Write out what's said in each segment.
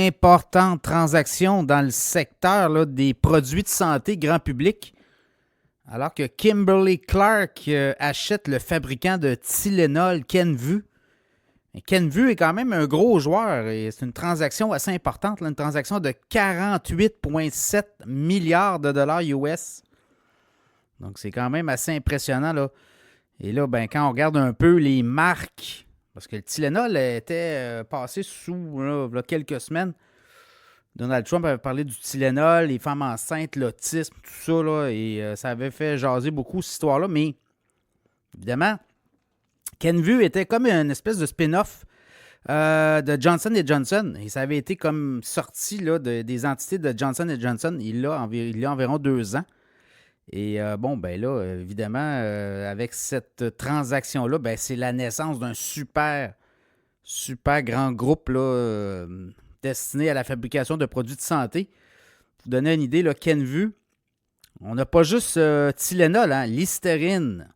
importante transaction dans le secteur là, des produits de santé grand public, alors que Kimberly-Clark achète le fabricant de Tylenol, Kenvue. Et Kenvue est quand même un gros joueur et c'est une transaction assez importante, là, une transaction de 48,7 milliards de dollars US. Donc, c'est quand même assez impressionnant, là. Et là, ben, quand on regarde un peu les marques, parce que le Tylenol était passé sous là, quelques semaines. Donald Trump avait parlé du Tylenol, les femmes enceintes, l'autisme, tout ça, là, et ça avait fait jaser beaucoup cette histoire-là. Mais, évidemment, Kenvue était comme une espèce de spin-off de Johnson & Johnson. Et ça avait été comme sorti là, des entités de Johnson & Johnson il y a environ 2 ans. Et bon, ben là, évidemment, avec cette transaction-là, ben, c'est la naissance d'un super grand groupe là, destiné à la fabrication de produits de santé. Pour vous donner une idée, là, Kenvue, on n'a pas juste Tylenol, hein, Listerine.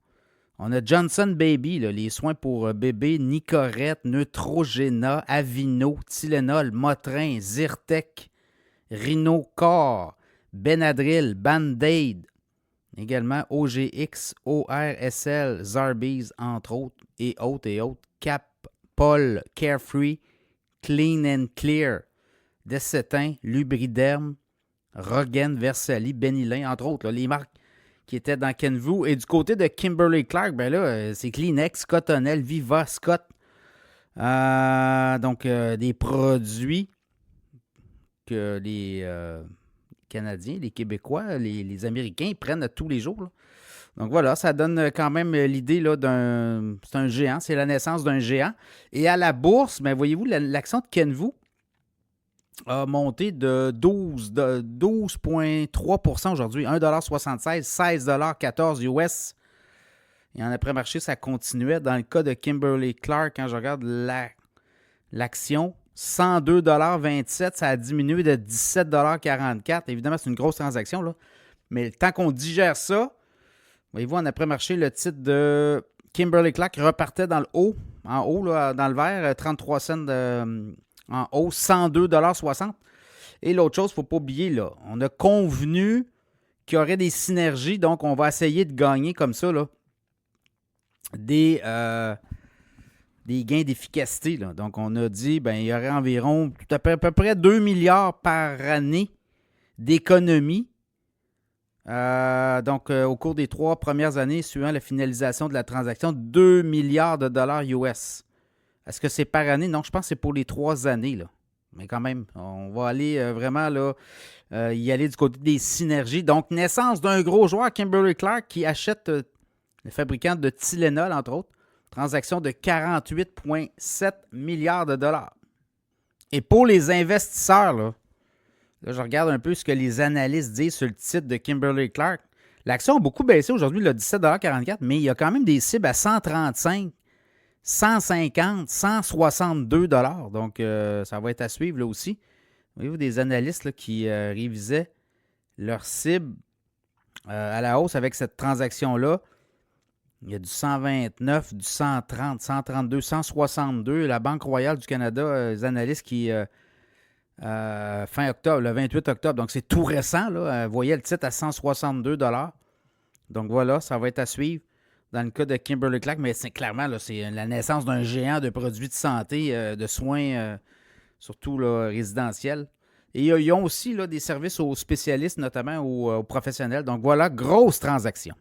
On a Johnson Baby, là, les soins pour bébés, Nicorette, Neutrogena, Avino, Tylenol, Motrin, Zyrtec, Rhinocor, Benadryl, Band-Aid, également OGX, ORSL, Zarbee's, entre autres, et autres, Cap-Pol, Carefree, Clean and Clear, Descetin, Lubriderm, Rogaine, Versali, Benylin, entre autres, là, les marques qui étaient dans Kenvue. Et du côté de Kimberly-Clark, ben là, c'est Kleenex, Cottonelle, Viva, Scott. Donc, des produits que les Canadiens, les Québécois, les Américains prennent tous les jours, là. Donc voilà, ça donne quand même l'idée là, c'est un géant, c'est la naissance d'un géant. Et à la bourse, ben, voyez-vous, l'action de Kenvue a monté de 12,3% aujourd'hui. 1,76 $, 16,14 $ US. Et en après-marché, ça continuait. Dans le cas de Kimberly-Clark, quand je regarde l'action, 102,27 $, ça a diminué de 17,44 $. Évidemment, c'est une grosse transaction, là. Mais le temps qu'on digère ça, voyez-vous, en après-marché, le titre de Kimberly-Clark repartait dans le haut, en haut, là, dans le vert, 33 cents en haut, 102,60 $. Et l'autre chose, il ne faut pas oublier, là, on a convenu qu'il y aurait des synergies, donc on va essayer de gagner comme ça, là, des gains d'efficacité, là. Donc, on a dit, ben, il y aurait environ à peu près 2 milliards par année d'économies. Au cours des 3 premières années suivant la finalisation de la transaction, 2 milliards de dollars US. Est-ce que c'est par année? Non, je pense que c'est pour les 3 années, là. Mais quand même, on va aller vraiment là, y aller du côté des synergies. Donc, naissance d'un gros joueur, Kimberly-Clark, qui achète le fabricant de Tylenol, entre autres. Transaction de 48,7 milliards de dollars. Et pour les investisseurs, là, je regarde un peu ce que les analystes disent sur le titre de Kimberly-Clark. L'action a beaucoup baissé aujourd'hui, 17,44 $, mais il y a quand même des cibles à 135, 150, 162 $. Donc, ça va être à suivre là aussi. Voyez-vous, des analystes là, qui révisaient leurs cibles à la hausse avec cette transaction-là. Il y a du 129, du 130, 132, 162. La Banque royale du Canada, les analystes qui... fin octobre, le 28 octobre. Donc, c'est tout récent, là. Vous voyez le titre à 162 $. Donc, voilà, ça va être à suivre dans le cas de Kimberly-Clark. Mais c'est clairement, là, c'est la naissance d'un géant de produits de santé, de soins, surtout là, résidentiels. Et ils ont aussi là, des services aux spécialistes, notamment aux professionnels. Donc, voilà, grosse transaction.